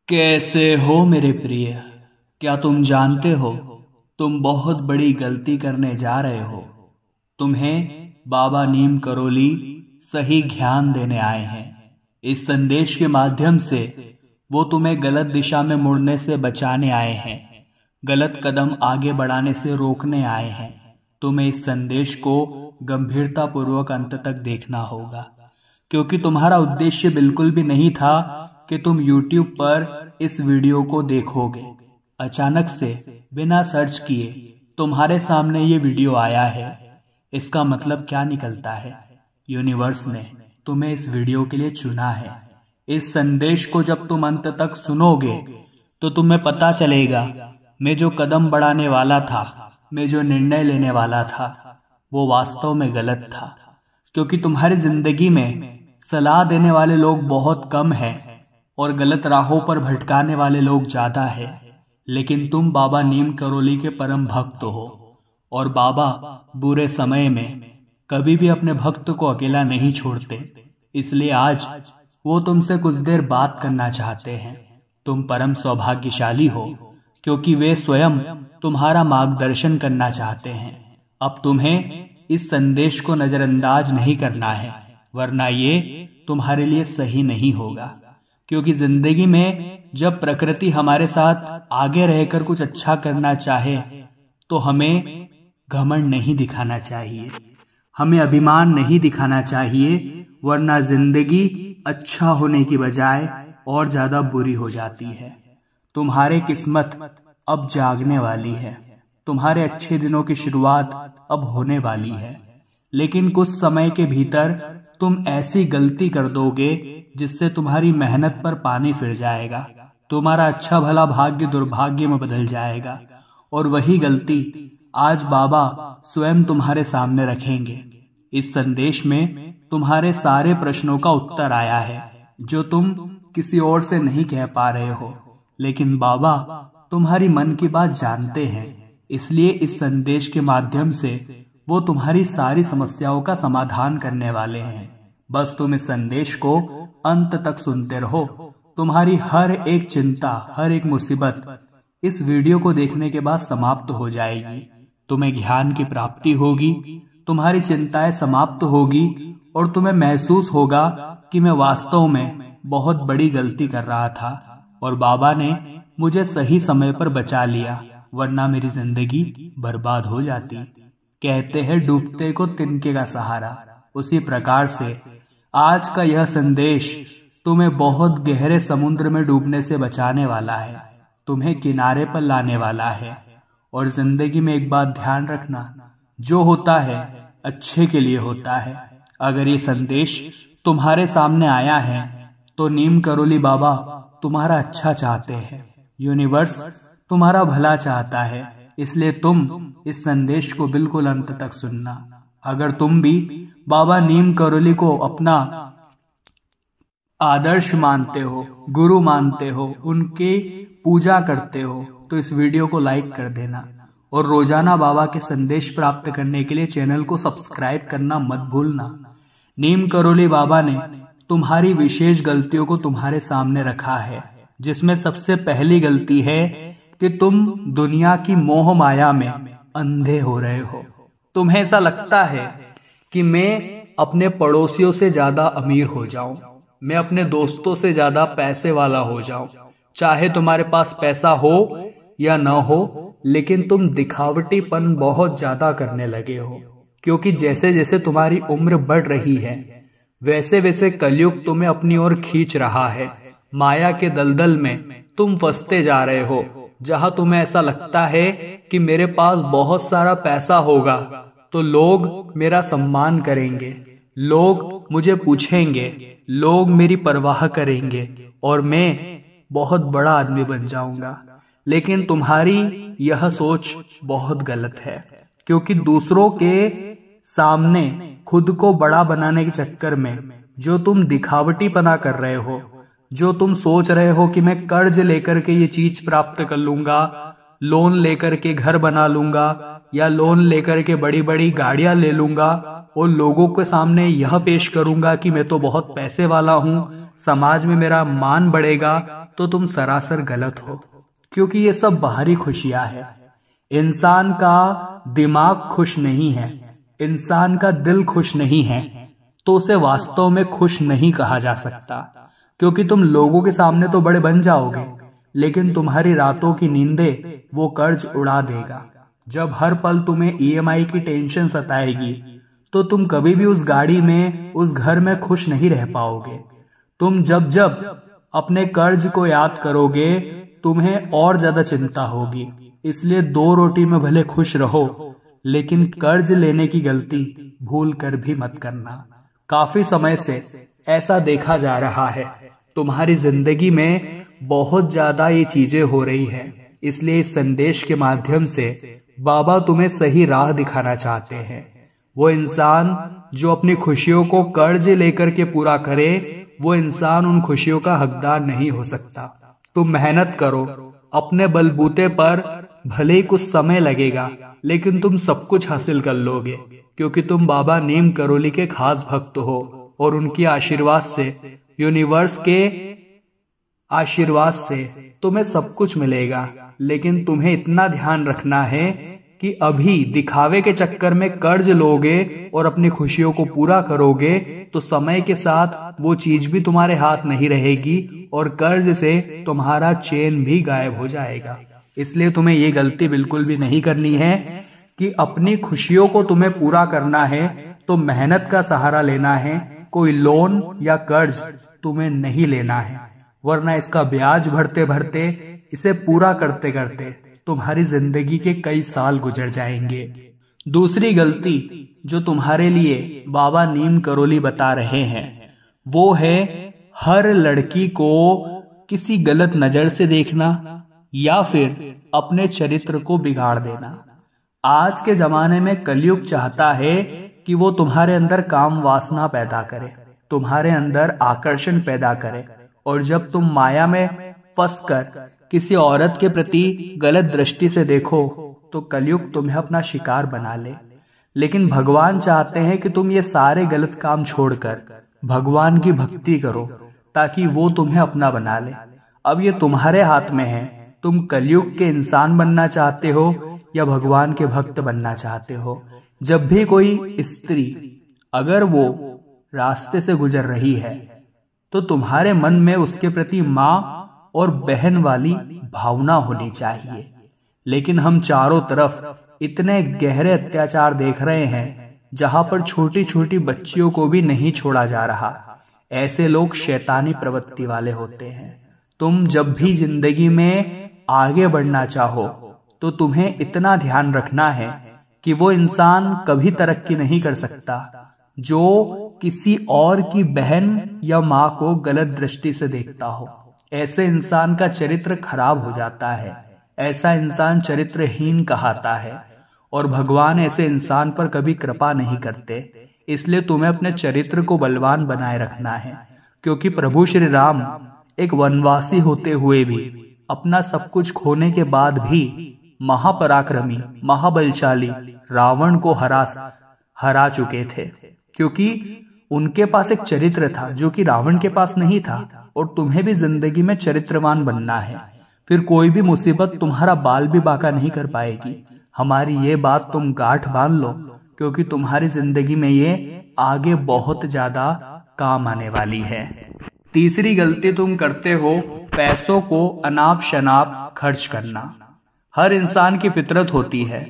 कैसे हो मेरे प्रिय। क्या तुम जानते हो तुम बहुत बड़ी गलती करने जा रहे हो। तुम्हें बाबा नीम करोली सही ज्ञान देने आए हैं। इस संदेश के माध्यम से वो तुम्हें गलत दिशा में मुड़ने से बचाने आए हैं, गलत कदम आगे बढ़ाने से रोकने आए हैं। तुम्हें इस संदेश को गंभीरतापूर्वक अंत तक देखना होगा, क्योंकि तुम्हारा उद्देश्य बिल्कुल भी नहीं था कि तुम YouTube पर इस वीडियो को देखोगे। अचानक से बिना सर्च किए तुम्हारे सामने ये वीडियो आया है। इसका मतलब क्या निकलता है? यूनिवर्स ने तुम्हें इस वीडियो के लिए चुना है। इस संदेश को जब तुम अंत तक सुनोगे तो तुम्हें पता चलेगा, मैं जो कदम बढ़ाने वाला था, मैं जो निर्णय लेने वाला था, वो वास्तव में गलत था। क्योंकि तुम्हारी जिंदगी में सलाह देने वाले लोग बहुत कम हैं और गलत राहों पर भटकाने वाले लोग ज्यादा हैं। लेकिन तुम बाबा नीम करोली के परम भक्त हो, और बाबा बुरे समय में कभी भी अपने भक्त को अकेला नहीं छोड़ते। इसलिए आज वो तुमसे कुछ देर बात करना चाहते हैं। तुम परम सौभाग्यशाली हो, क्योंकि वे स्वयं तुम्हारा मार्गदर्शन करना चाहते हैं। अब तुम्हें इस संदेश को नजरअंदाज नहीं करना है, वरना ये तुम्हारे लिए सही नहीं होगा। क्योंकि जिंदगी में जब प्रकृति हमारे साथ आगे रहकर कुछ अच्छा करना चाहे तो हमें घमंड नहीं दिखाना चाहिए, हमें अभिमान नहीं दिखाना चाहिए, वरना जिंदगी अच्छा होने की बजाय और ज्यादा बुरी हो जाती है। तुम्हारी किस्मत अब जागने वाली है, तुम्हारे अच्छे दिनों की शुरुआत अब होने वाली है। लेकिन कुछ समय के भीतर तुम ऐसी गलती कर दोगे जिससे तुम्हारी मेहनत पर पानी फिर जाएगा, तुम्हारा अच्छा भला भाग्य दुर्भाग्य में बदल जाएगा। और वही गलती आज बाबा स्वयं तुम्हारे सामने रखेंगे। इस संदेश में तुम्हारे सारे प्रश्नों का उत्तर आया है, जो तुम किसी और से नहीं कह पा रहे हो। लेकिन बाबा तुम्हारी मन की बात जानते हैं, इसलिए इस संदेश के माध्यम से वो तुम्हारी सारी समस्याओं का समाधान करने वाले हैं। बस तुम इस संदेश को अंत तक सुनते रहो। तुम्हारी हर एक चिंता, हर एक मुसीबत इस वीडियो को देखने के बाद समाप्त हो जाएगी। तुम्हें ज्ञान की प्राप्ति होगी, तुम्हारी चिंताएं समाप्त होगी, और तुम्हें महसूस होगा कि मैं वास्तव में बहुत बड़ी गलती कर रहा था और बाबा ने मुझे सही समय पर बचा लिया, वरना मेरी जिंदगी बर्बाद हो जाती। कहते हैं डूबते को तिनके का सहारा। उसी प्रकार से आज का यह संदेश तुम्हें बहुत गहरे समुद्र में डूबने से बचाने वाला है, तुम्हें किनारे पर लाने वाला है। और जिंदगी में एक बात ध्यान रखना, जो होता है अच्छे के लिए होता है। अगर ये संदेश तुम्हारे सामने आया है तो नीम करोली बाबा तुम्हारा अच्छा चाहते हैं, यूनिवर्स तुम्हारा भला चाहता है। इसलिए तुम इस संदेश को बिल्कुल अंत तक सुनना। अगर तुम भी बाबा नीम करोली को अपना आदर्श मानते हो, गुरु मानते हो, उनकी पूजा करते हो, तो इस वीडियो को लाइक कर देना। और रोजाना बाबा के संदेश प्राप्त करने के लिए चैनल को सब्सक्राइब करना मत भूलना। नीम करोली बाबा ने तुम्हारी विशेष गलतियों को तुम्हारे सामने रखा है, जिसमें सबसे पहली गलती है कि तुम दुनिया की मोह माया में अंधे हो रहे हो। तुम्हें ऐसा लगता है कि मैं अपने पड़ोसियों से ज्यादा अमीर हो जाऊं, मैं अपने दोस्तों से ज्यादा पैसे वाला हो जाऊं। चाहे तुम्हारे पास पैसा हो या न हो, लेकिन तुम दिखावटीपन बहुत ज्यादा करने लगे हो। क्योंकि जैसे जैसे तुम्हारी उम्र बढ़ रही है, वैसे वैसे कलयुग तुम्हें अपनी ओर खींच रहा है। माया के दलदल में तुम फंसते जा रहे हो, जहां तुम्हें ऐसा लगता है कि मेरे पास बहुत सारा पैसा होगा तो लोग मेरा सम्मान करेंगे, लोग मुझे पूछेंगे, लोग मेरी परवाह करेंगे और मैं बहुत बड़ा आदमी बन जाऊंगा। लेकिन तुम्हारी यह सोच बहुत गलत है, क्योंकि दूसरों के सामने खुद को बड़ा बनाने के चक्कर में जो तुम दिखावटीपना कर रहे हो, जो तुम सोच रहे हो कि मैं कर्ज लेकर के ये चीज प्राप्त कर लूंगा, लोन लेकर के घर बना लूंगा, या लोन लेकर के बड़ी बड़ी गाड़ियां ले लूंगा और लोगों के सामने यह पेश करूंगा कि मैं तो बहुत पैसे वाला हूं, समाज में मेरा मान बढ़ेगा, तो तुम सरासर गलत हो, क्योंकि ये सब बाहरी खुशियां है। इंसान का दिमाग खुश नहीं है, इंसान का दिल खुश नहीं है, तो उसे वास्तव में खुश नहीं कहा जा सकता। क्योंकि तुम लोगों के सामने तो बड़े बन जाओगे, लेकिन तुम्हारी रातों की नींदें वो कर्ज उड़ा देगा। जब हर पल तुम्हें ईएमआई की टेंशन सताएगी, तो तुम कभी भी उस गाड़ी में, उस घर में खुश नहीं रह पाओगे। तुम जब जब अपने कर्ज को याद करोगे, तुम्हें और ज्यादा चिंता होगी। इसलिए 2 रोटी में भले खुश रहो, लेकिन कर्ज लेने की गलती भूल कर भी मत करना। काफी समय से ऐसा देखा जा रहा है, तुम्हारी जिंदगी में बहुत ज्यादा ये चीजें हो रही है। इसलिए इस संदेश के माध्यम से बाबा तुम्हें सही राह दिखाना चाहते हैं। वो इंसान जो अपनी खुशियों को कर्ज लेकर के पूरा करे, वो इंसान उन खुशियों का हकदार नहीं हो सकता। तुम मेहनत करो अपने बलबूते पर, भले ही कुछ समय लगेगा, लेकिन तुम सब कुछ हासिल कर लोगे, क्योंकि तुम बाबा नीम करोली के खास भक्त हो और उनके आशीर्वाद से, यूनिवर्स के आशीर्वाद से तुम्हें सब कुछ मिलेगा। लेकिन तुम्हें इतना ध्यान रखना है कि अभी दिखावे के चक्कर में कर्ज लोगे और अपनी खुशियों को पूरा करोगे, तो समय के साथ वो चीज भी तुम्हारे हाथ नहीं रहेगी और कर्ज से तुम्हारा चैन भी गायब हो जाएगा। इसलिए तुम्हें ये गलती बिल्कुल भी नहीं करनी है कि अपनी खुशियों को तुम्हें पूरा करना है तो मेहनत का सहारा लेना है, कोई लोन या कर्ज तुम्हें नहीं लेना है, वरना इसका ब्याज भरते भरते, इसे पूरा करते करते तुम्हारी जिंदगी के कई साल गुजर जाएंगे। दूसरी गलती जो तुम्हारे लिए बाबा नीम करोली बता रहे हैं, वो है हर लड़की को किसी गलत नजर से देखना या फिर अपने चरित्र को बिगाड़ देना। आज के जमाने में कलयुग चाहता है कि वो तुम्हारे अंदर काम वासना पैदा करे, तुम्हारे अंदर आकर्षण पैदा करे, और जब तुम माया में फंसकर किसी औरत के प्रति गलत दृष्टि से देखो, तो कलयुग तुम्हें अपना शिकार बना ले। लेकिन भगवान चाहते हैं कि तुम ये सारे गलत काम छोड़कर भगवान की भक्ति करो, ताकि वो तुम्हें अपना बना ले। अब ये तुम्हारे हाथ में है, तुम कलयुग के इंसान बनना चाहते हो या भगवान के भक्त बनना चाहते हो। जब भी कोई स्त्री अगर वो रास्ते से गुजर रही है, तो तुम्हारे मन में उसके प्रति माँ और बहन वाली भावना होनी चाहिए। लेकिन हम चारों तरफ इतने गहरे अत्याचार देख रहे हैं, जहां पर छोटी छोटी बच्चियों को भी नहीं छोड़ा जा रहा। ऐसे लोग शैतानी प्रवृत्ति वाले होते हैं। तुम जब भी जिंदगी में आगे बढ़ना चाहो, तो तुम्हें इतना ध्यान रखना है कि वो इंसान कभी तरक्की नहीं कर सकता जो किसी और की बहन या माँ को गलत दृष्टि से देखता हो। ऐसे इंसान का चरित्र खराब हो जाता है, ऐसा इंसान चरित्रहीन कहलाता है, और भगवान ऐसे इंसान पर कभी कृपा नहीं करते। इसलिए तुम्हें अपने चरित्र को बलवान बनाए रखना है, क्योंकि प्रभु श्री राम एक वनवासी होते हुए भी, अपना सब कुछ खोने के बाद भी महापराक्रमी, महाबलशाली रावण को हरा चुके थे, क्योंकि उनके पास एक चरित्र था जो कि रावण के पास नहीं था। और तुम्हें भी जिंदगी में चरित्रवान बनना है, फिर कोई भी मुसीबत तुम्हारा बाल भी बांका नहीं कर पाएगी। हमारी ये बात तुम गांठ बांध लो, क्योंकि तुम्हारी जिंदगी में ये आगे बहुत ज्यादा काम आने वाली है। तीसरी गलती तुम करते हो पैसों को अनाप शनाप खर्च करना। हर इंसान की फितरत होती है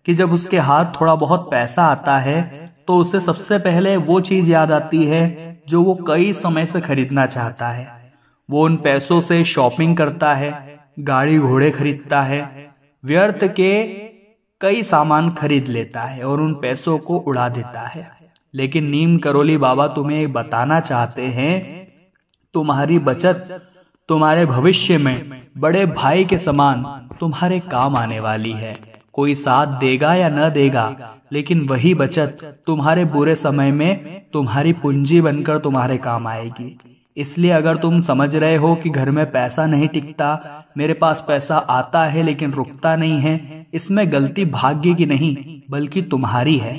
कि जब उसके हाथ थोड़ा बहुत पैसा आता है, तो उसे सबसे पहले वो चीज याद आती है जो वो कई समय से खरीदना चाहता है। वो उन पैसों से शॉपिंग करता है, गाड़ी घोड़े खरीदता है, व्यर्थ के कई सामान खरीद लेता है और उन पैसों को उड़ा देता है। लेकिन नीम करोली बाबा तुम्हें बताना चाहते हैं, तुम्हारी बचत तुम्हारे भविष्य में बड़े भाई के समान तुम्हारे काम आने वाली है। कोई साथ देगा या न देगा, लेकिन वही बचत तुम्हारे बुरे समय में तुम्हारी पूंजी बनकर तुम्हारे काम आएगी। इसलिए अगर तुम समझ रहे हो कि घर में पैसा नहीं टिकता, मेरे पास पैसा आता है लेकिन रुकता नहीं है, इसमें गलती भाग्य की नहीं बल्कि तुम्हारी है।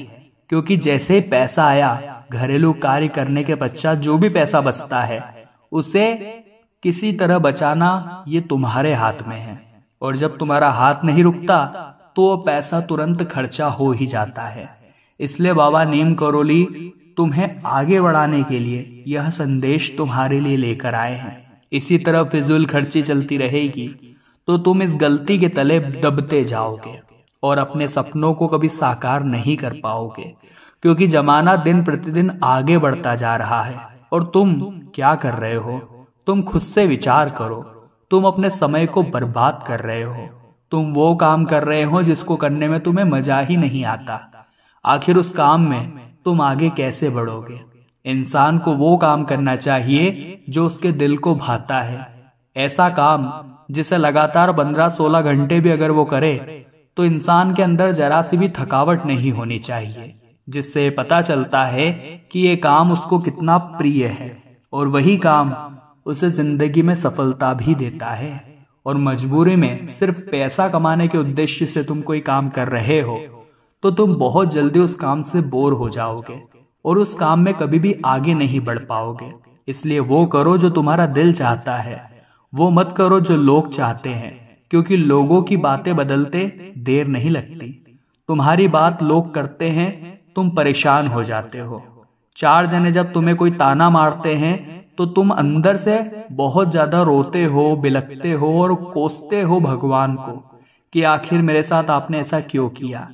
क्योंकि जैसे ही पैसा आया, घरेलू कार्य करने के पश्चात जो भी पैसा बचता है, उसे किसी तरह बचाना ये तुम्हारे हाथ में है, और जब तुम्हारा हाथ नहीं रुकता तो वो पैसा तुरंत खर्चा हो ही जाता है। इसलिए बाबा नीम करोली तुम्हें आगे बढ़ाने के लिए यह संदेश तुम्हारे लिए लेकर आए हैं। इसी तरह फिजूल खर्ची चलती रहेगी तो तुम इस गलती के तले दबते जाओगे और अपने सपनों को कभी साकार नहीं कर पाओगे, क्योंकि जमाना दिन प्रतिदिन आगे बढ़ता जा रहा है। और तुम क्या कर रहे हो? तुम खुद से विचार करो। तुम अपने समय को बर्बाद कर रहे हो। तुम वो काम कर रहे हो जिसको करने में तुम्हें मजा ही नहीं आता। आखिर उस काम में तुम आगे कैसे बढ़ोगे? इंसान को वो काम करना चाहिए जो उसके दिल को भाता है। ऐसा काम जिसे लगातार 15-16 घंटे भी अगर वो करे तो इंसान के अंदर जरा सी भी थकावट नहीं होनी चाहिए, जिससे पता चलता है कि ये काम उसको कितना प्रिय है, और वही काम उसे जिंदगी में सफलता भी देता है। और मजबूरी में सिर्फ पैसा कमाने के उद्देश्य से तुम कोई काम कर रहे हो तो तुम बहुत जल्दी उस काम से बोर हो जाओगे और उस काम में कभी भी आगे नहीं बढ़ पाओगे। इसलिए वो करो जो तुम्हारा दिल चाहता है, वो मत करो जो लोग चाहते हैं, क्योंकि लोगों की बातें बदलते देर नहीं लगती। तुम्हारी बात लोग करते हैं, तुम परेशान हो जाते हो। 4 जने जब तुम्हें कोई ताना मारते हैं तो तुम अंदर से बहुत ज्यादा रोते हो, बिलखते हो और कोसते हो भगवान को कि आखिर मेरे साथ आपने ऐसा क्यों किया।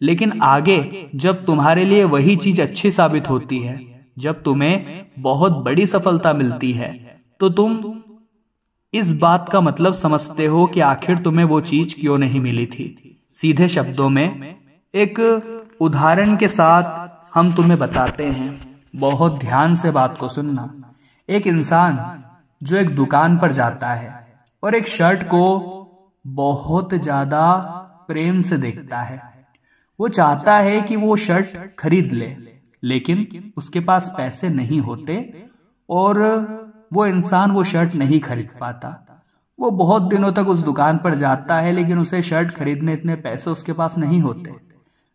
लेकिन आगे जब तुम्हारे लिए वही चीज अच्छी साबित होती है, जब तुम्हें बहुत बड़ी सफलता मिलती है, तो तुम इस बात का मतलब समझते हो कि आखिर तुम्हें वो चीज क्यों नहीं मिली थी। सीधे शब्दों में एक उदाहरण के साथ हम तुम्हें बताते हैं, बहुत ध्यान से बात को सुनना। एक इंसान जो एक दुकान पर जाता है और एक शर्ट को बहुत ज्यादा प्रेम से देखता है। वो चाहता है कि वो शर्ट खरीद ले, लेकिन उसके पास पैसे नहीं होते और वो इंसान वो शर्ट नहीं खरीद पाता। वो बहुत दिनों तक उस दुकान पर जाता है, लेकिन उसे शर्ट खरीदने इतने पैसे उसके पास नहीं होते।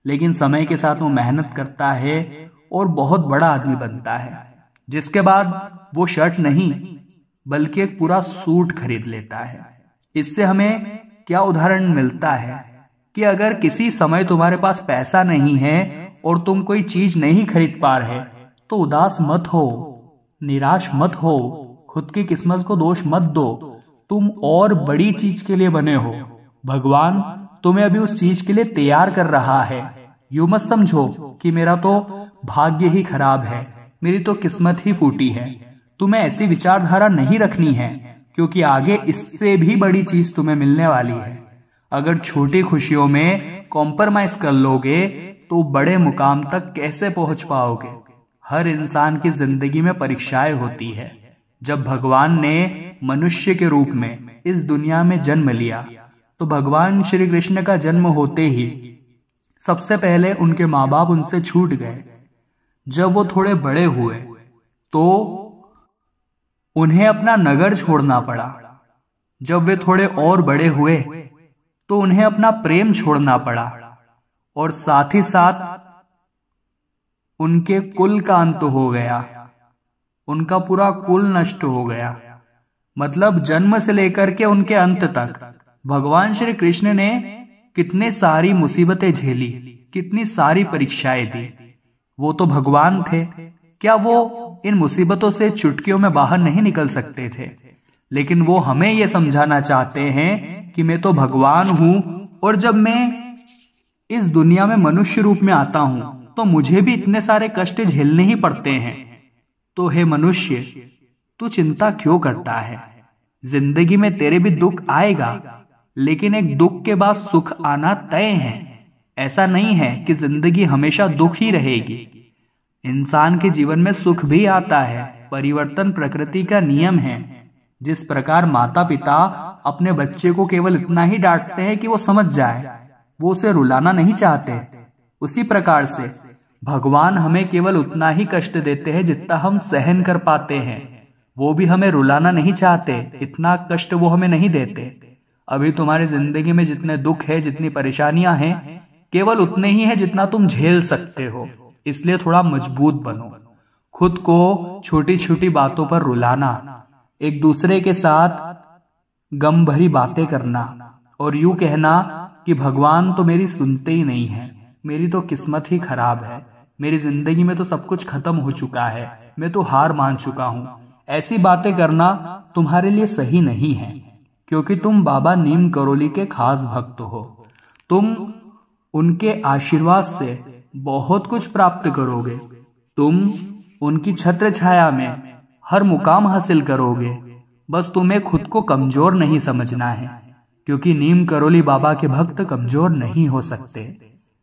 लेकिन समय के साथ वो मेहनत करता है और बहुत बड़ा आदमी बनता है, जिसके बाद वो शर्ट नहीं बल्कि एक पूरा सूट खरीद लेता है। इससे हमें क्या उदाहरण मिलता है कि अगर किसी समय तुम्हारे पास पैसा नहीं है और तुम कोई चीज नहीं खरीद पा रहे तो उदास मत हो, निराश मत हो, खुद की किस्मत को दोष मत दो। तुम और बड़ी चीज के लिए बने हो। भगवान तुम्हें अभी उस चीज के लिए तैयार कर रहा है। यूं मत समझो कि मेरा तो भाग्य ही खराब है, मेरी तो किस्मत ही फूटी है। तुम्हें ऐसी विचारधारा नहीं रखनी है, क्योंकि आगे इससे भी बड़ी चीज तुम्हें मिलने वाली है। अगर छोटी खुशियों में कॉम्प्रोमाइज कर लोगे तो बड़े मुकाम तक कैसे पहुंच पाओगे। हर इंसान की जिंदगी में परीक्षाएं होती है। जब भगवान ने मनुष्य के रूप में इस दुनिया में जन्म लिया तो भगवान श्री कृष्ण का जन्म होते ही सबसे पहले उनके माँ बाप उनसे छूट गए। जब वो थोड़े बड़े हुए तो उन्हें अपना नगर छोड़ना पड़ा। जब वे थोड़े और बड़े हुए तो उन्हें अपना प्रेम छोड़ना पड़ा, और साथ ही साथ उनके कुल का अंत हो गया। उनका पूरा कुल नष्ट हो गया। मतलब जन्म से लेकर के उनके अंत तक भगवान श्री कृष्ण ने कितने सारी मुसीबतें झेली, कितनी सारी परीक्षाएं दी। वो तो भगवान थे, क्या वो इन मुसीबतों से चुटकियों में बाहर नहीं निकल सकते थे? लेकिन वो हमें ये समझाना चाहते हैं कि मैं तो भगवान हूं, और जब मैं इस दुनिया में मनुष्य रूप में आता हूं तो मुझे भी इतने सारे कष्ट झेलने ही पड़ते हैं। तो हे मनुष्य, तू चिंता क्यों करता है? जिंदगी में तेरे भी दुख आएगा, लेकिन एक दुख के बाद सुख आना तय है। ऐसा नहीं है कि जिंदगी हमेशा दुख ही रहेगी। इंसान के जीवन में सुख भी आता है। परिवर्तन प्रकृति का नियम है। जिस प्रकार माता पिता अपने बच्चे को केवल इतना ही डांटते हैं कि वो समझ जाए, वो उसे रुलाना नहीं चाहते, उसी प्रकार से भगवान हमें केवल उतना ही कष्ट देते हैं जितना हम सहन कर पाते हैं। वो भी हमें रुलाना नहीं चाहते, इतना कष्ट वो हमें नहीं देते। अभी तुम्हारी जिंदगी में जितने दुख है, जितनी परेशानियां हैं, केवल उतने ही है जितना तुम झेल सकते हो। इसलिए थोड़ा मजबूत बनो। खुद को छोटी छोटी बातों पर रुलाना एक दूसरे के साथ गम भरी बातें करना और यूं कहना कि भगवान तो मेरी सुनते ही नहीं है, मेरी तो किस्मत ही खराब है, मेरी जिंदगी में तो सब कुछ खत्म हो चुका है, मैं तो हार मान चुका हूं। ऐसी बातें करना तुम्हारे लिए सही नहीं है, क्योंकि तुम बाबा नीम करोली के खास भक्त हो। तुम उनके आशीर्वाद से बहुत कुछ प्राप्त करोगे। तुम उनकी छत्र छाया में हर मुकाम हासिल करोगे। बस तुम्हें खुद को कमजोर नहीं समझना है, क्योंकि नीम करोली बाबा के भक्त कमजोर नहीं हो सकते।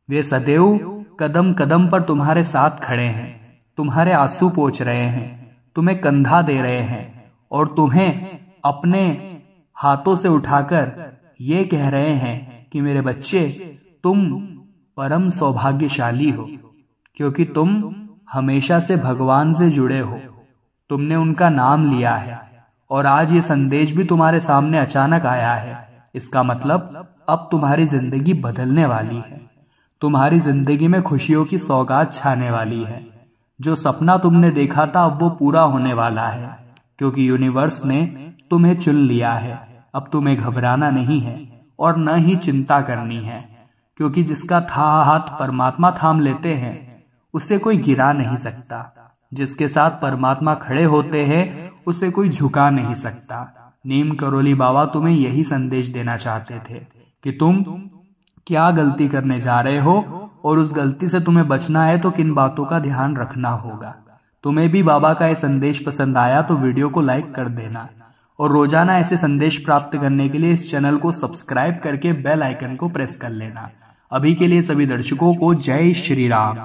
वे सदैव कदम कदम पर तुम्हारे साथ खड़े हैं, तुम्हारे आंसू पोंछ रहे हैं, तुम्हें कंधा दे रहे हैं और तुम्हें अपने हाथों से उठाकर ये कह रहे हैं कि मेरे बच्चे, तुम परम सौभाग्यशाली हो, क्योंकि तुम हमेशा से भगवान से जुड़े हो। तुमने उनका नाम लिया है और आज ये संदेश भी तुम्हारे सामने अचानक आया है। इसका मतलब अब तुम्हारी जिंदगी बदलने वाली है। तुम्हारी जिंदगी में खुशियों की सौगात छाने वाली है। जो सपना तुमने देखा था अब वो पूरा होने वाला है, क्योंकि यूनिवर्स ने तुम्हें चुन लिया है। अब तुम्हें घबराना नहीं है और न ही चिंता करनी है, क्योंकि जिसका हाथ परमात्मा थाम लेते हैं उसे कोई गिरा नहीं सकता। जिसके साथ परमात्मा खड़े होते हैं उसे कोई झुका नहीं सकता। नीम करोली बाबा तुम्हें यही संदेश देना चाहते थे कि तुम क्या गलती करने जा रहे हो और उस गलती से तुम्हें बचना है तो किन बातों का ध्यान रखना होगा। तुम्हें भी बाबा का ये संदेश पसंद आया तो वीडियो को लाइक कर देना और रोजाना ऐसे संदेश प्राप्त करने के लिए इस चैनल को सब्सक्राइब करके बेल आइकन को प्रेस कर लेना। अभी के लिए सभी दर्शकों को जय श्री राम।